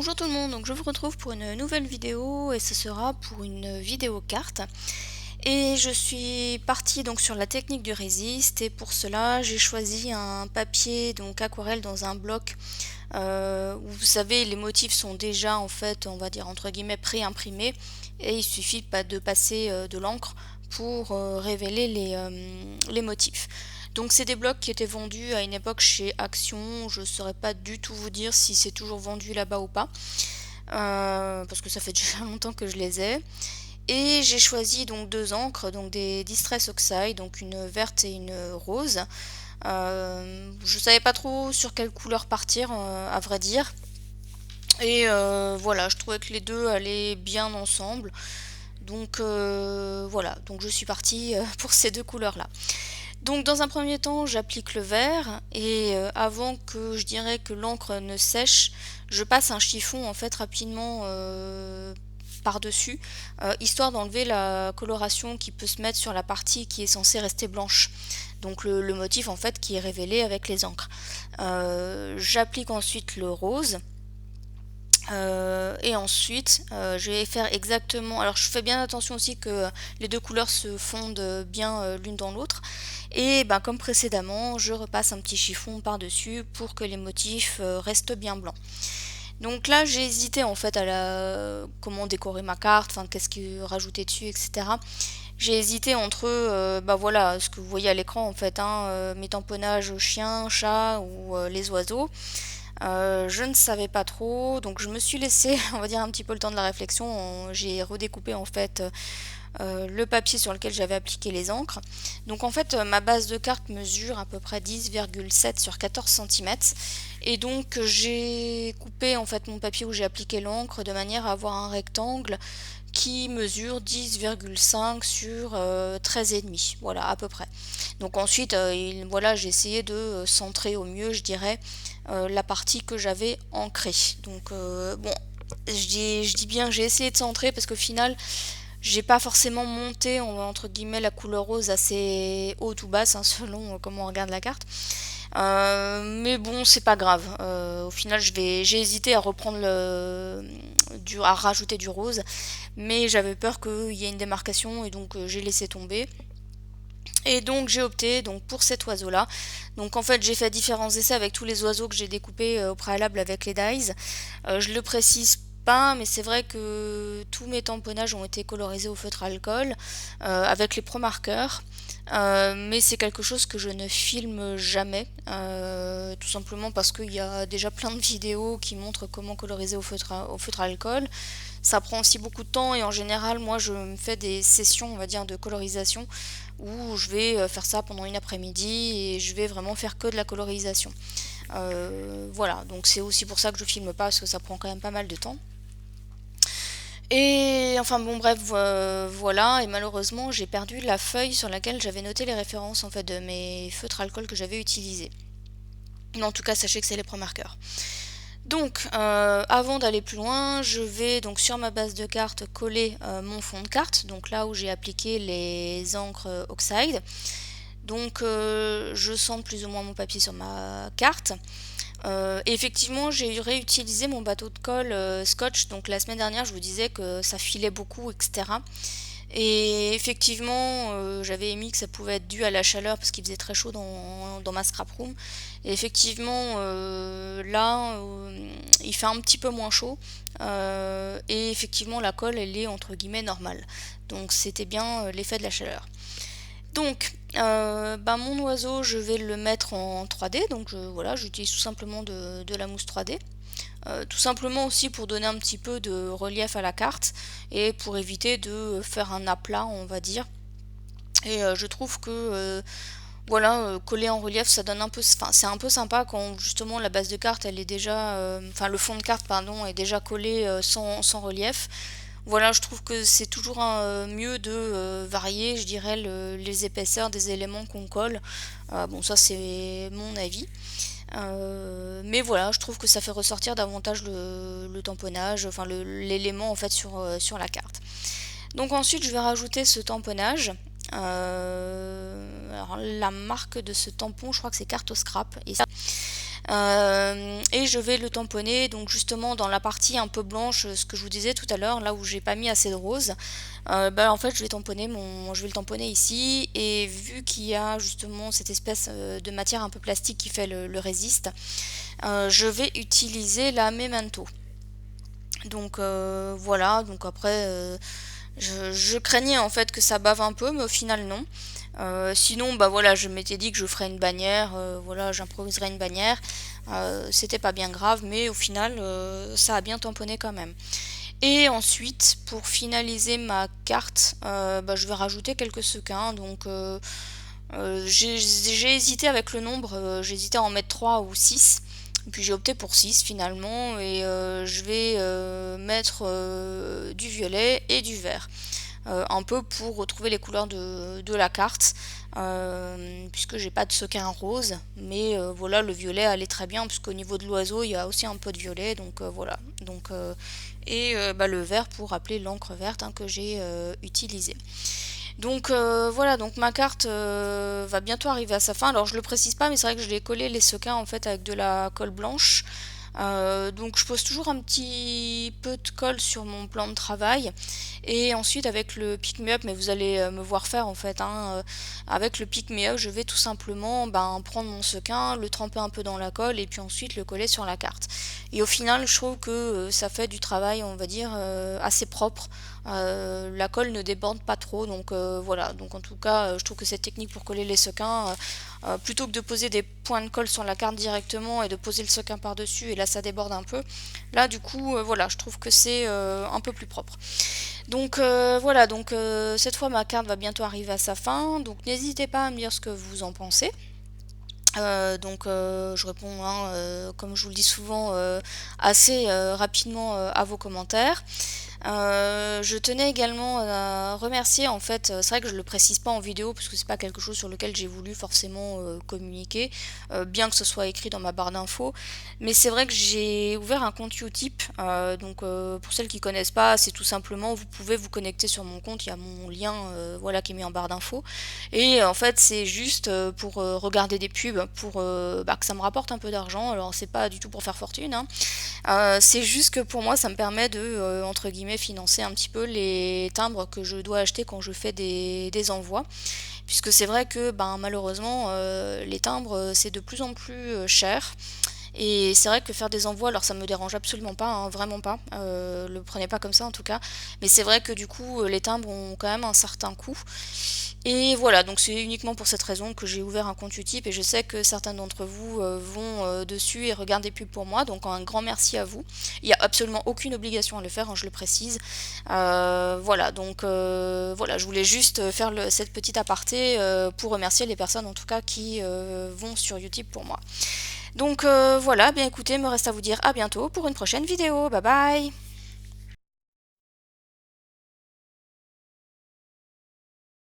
Bonjour tout le monde, donc je vous retrouve pour une nouvelle vidéo et ce sera pour une vidéo carte. Et je suis partie donc sur la technique du résiste et pour cela j'ai choisi un papier donc aquarelle dans un bloc où vous savez les motifs sont déjà en fait on va dire entre guillemets pré-imprimés et il suffit pas de passer de l'encre pour révéler les motifs. Donc c'est des blocs qui étaient vendus à une époque chez Action, je ne saurais pas du tout vous dire si c'est toujours vendu là-bas ou pas, parce que ça fait déjà longtemps que je les ai. Et j'ai choisi donc deux encres, donc des Distress Oxide, donc une verte et une rose. Je savais pas trop sur quelle couleur partir, à vrai dire. Et voilà, je trouvais que les deux allaient bien ensemble. Donc voilà, donc je suis partie pour ces deux couleurs-là. Donc dans un premier temps, j'applique le vert et avant que je dirais que l'encre ne sèche, je passe un chiffon en fait rapidement par-dessus, histoire d'enlever la coloration qui peut se mettre sur la partie qui est censée rester blanche. Donc le motif en fait qui est révélé avec les encres. J'applique ensuite le rose. Et ensuite, je vais faire exactement. Alors, je fais bien attention aussi que les deux couleurs se fondent bien l'une dans l'autre. Et ben, comme précédemment, je repasse un petit chiffon par-dessus pour que les motifs restent bien blancs. Donc là, j'ai hésité en fait à comment décorer ma carte, enfin qu'est-ce que rajouter dessus, etc. J'ai hésité entre bah voilà, ce que vous voyez à l'écran en fait, hein, mes tamponnages chiens, chats ou les oiseaux. Je ne savais pas trop, donc je me suis laissé, on va dire, un petit peu le temps de la réflexion. J'ai redécoupé en fait le papier sur lequel j'avais appliqué les encres. Donc en fait, ma base de carte mesure à peu près 10,7 sur 14 cm. Et donc j'ai coupé en fait mon papier où j'ai appliqué l'encre de manière à avoir un rectangle qui mesure 10,5 sur 13,5, voilà à peu près. Donc ensuite, voilà, j'ai essayé de centrer au mieux, je dirais, la partie que j'avais ancrée. Donc bon, je dis bien j'ai essayé de centrer parce qu'au final, j'ai pas forcément monté entre guillemets la couleur rose assez haute ou basse, hein, selon comment on regarde la carte. Mais bon, c'est pas grave. Au final, j'ai hésité à reprendre à rajouter du rose, mais j'avais peur qu'il y ait une démarcation et donc j'ai laissé tomber. Et donc j'ai opté donc pour cet oiseau-là. Donc en fait j'ai fait différents essais avec tous les oiseaux que j'ai découpés au préalable avec les dies. Je le précise pas, mais c'est vrai que tous mes tamponnages ont été colorisés au feutre alcool avec les pro marqueurs. Mais c'est quelque chose que je ne filme jamais, tout simplement parce qu'il y a déjà plein de vidéos qui montrent comment coloriser au feutre alcool. Ça prend aussi beaucoup de temps et en général moi je me fais des sessions on va dire de colorisation où je vais faire ça pendant une après-midi et je vais vraiment faire que de la colorisation. Voilà, donc c'est aussi pour ça que je filme pas parce que ça prend quand même pas mal de temps. Et enfin bon bref voilà, et malheureusement j'ai perdu la feuille sur laquelle j'avais noté les références en fait de mes feutres alcool que j'avais utilisés. Mais en tout cas sachez que c'est les pro-marqueurs. Donc avant d'aller plus loin, je vais donc sur ma base de carte coller mon fond de carte, donc là où j'ai appliqué les encres Oxide. Donc je centre plus ou moins mon papier sur ma carte. Et effectivement, j'ai réutilisé mon bateau de colle Scotch. Donc la semaine dernière, je vous disais que ça filait beaucoup, etc. Et effectivement, j'avais émis que ça pouvait être dû à la chaleur parce qu'il faisait très chaud dans ma scrap room. Et effectivement, là, il fait un petit peu moins chaud. Et effectivement, la colle, elle est entre guillemets normale. Donc c'était bien l'effet de la chaleur. Donc, bah, mon oiseau, je vais le mettre en 3D. Donc voilà, j'utilise tout simplement de la mousse 3D. Tout simplement aussi pour donner un petit peu de relief à la carte et pour éviter de faire un aplat on va dire. Et je trouve que voilà, coller en relief ça donne un peu, enfin c'est un peu sympa quand justement la base de carte elle est déjà, enfin le fond de carte pardon est déjà collé sans relief. Voilà, je trouve que c'est toujours mieux de varier, je dirais, les épaisseurs des éléments qu'on colle. Bon, ça c'est mon avis. Mais voilà, je trouve que ça fait ressortir davantage le tamponnage, enfin l'élément en fait sur la carte. Donc ensuite je vais rajouter ce tamponnage. Alors, la marque de ce tampon, je crois que c'est Carto Scrap. Et ça, Et je vais le tamponner donc justement dans la partie un peu blanche, ce que je vous disais tout à l'heure, là où j'ai pas mis assez de rose. En fait je vais le tamponner ici, et vu qu'il y a justement cette espèce de matière un peu plastique qui fait le résiste, je vais utiliser la Memento. Donc voilà, donc après je craignais en fait que ça bave un peu, mais au final non. Sinon, bah voilà, je m'étais dit que je ferais une bannière, voilà, j'improviserais une bannière. C'était pas bien grave, mais au final, ça a bien tamponné quand même. Et ensuite, pour finaliser ma carte, je vais rajouter quelques sequins. Donc, j'ai hésité avec le nombre, j'hésitais à en mettre 3 ou 6. Puis j'ai opté pour 6 finalement, et je vais mettre du violet et du vert. Un peu pour retrouver les couleurs de la carte, puisque j'ai pas de sequin rose, mais voilà, le violet allait très bien, puisqu'au niveau de l'oiseau il y a aussi un peu de violet, donc voilà. Donc, le vert pour rappeler l'encre verte, hein, que j'ai utilisée. Donc voilà, donc ma carte va bientôt arriver à sa fin. Alors je le précise pas, mais c'est vrai que je l'ai collé les sequins en fait avec de la colle blanche. Donc je pose toujours un petit peu de colle sur mon plan de travail, et ensuite avec le pick me up, mais vous allez me voir faire en fait, hein, avec le pick me up je vais tout simplement prendre mon sequin, le tremper un peu dans la colle, et puis ensuite le coller sur la carte. Et au final je trouve que ça fait du travail, on va dire, assez propre. La colle ne déborde pas trop, donc voilà. Donc en tout cas je trouve que cette technique pour coller les sequins, plutôt que de poser des points de colle sur la carte directement et de poser le sequin par dessus et là ça déborde un peu, là du coup voilà, je trouve que c'est un peu plus propre. Donc voilà, donc cette fois ma carte va bientôt arriver à sa fin, donc n'hésitez pas à me dire ce que vous en pensez. Je réponds, hein, comme je vous le dis souvent, assez rapidement à vos commentaires. Je tenais également à remercier, en fait, c'est vrai que je le précise pas en vidéo parce que c'est pas quelque chose sur lequel j'ai voulu forcément communiquer, bien que ce soit écrit dans ma barre d'infos, mais c'est vrai que j'ai ouvert un compte Utip, pour celles qui connaissent pas, c'est tout simplement, vous pouvez vous connecter sur mon compte, il y a mon lien, voilà, qui est mis en barre d'infos, et en fait c'est juste pour regarder des pubs, pour que ça me rapporte un peu d'argent. Alors c'est pas du tout pour faire fortune, hein. C'est juste que pour moi ça me permet de, entre guillemets, financer un petit peu les timbres que je dois acheter quand je fais des envois. Puisque c'est vrai que malheureusement les timbres c'est de plus en plus cher. Et c'est vrai que faire des envois, alors ça me dérange absolument pas, hein, vraiment pas, le prenez pas comme ça en tout cas, mais c'est vrai que du coup les timbres ont quand même un certain coût. Et voilà, donc c'est uniquement pour cette raison que j'ai ouvert un compte Utip, et je sais que certains d'entre vous vont dessus et regardent des pubs pour moi, donc un grand merci à vous. Il n'y a absolument aucune obligation à le faire, hein, je le précise. Voilà, je voulais juste faire cette petite aparté pour remercier les personnes en tout cas qui vont sur Utip pour moi. Donc voilà, bien écoutez, me reste à vous dire à bientôt pour une prochaine vidéo. Bye bye!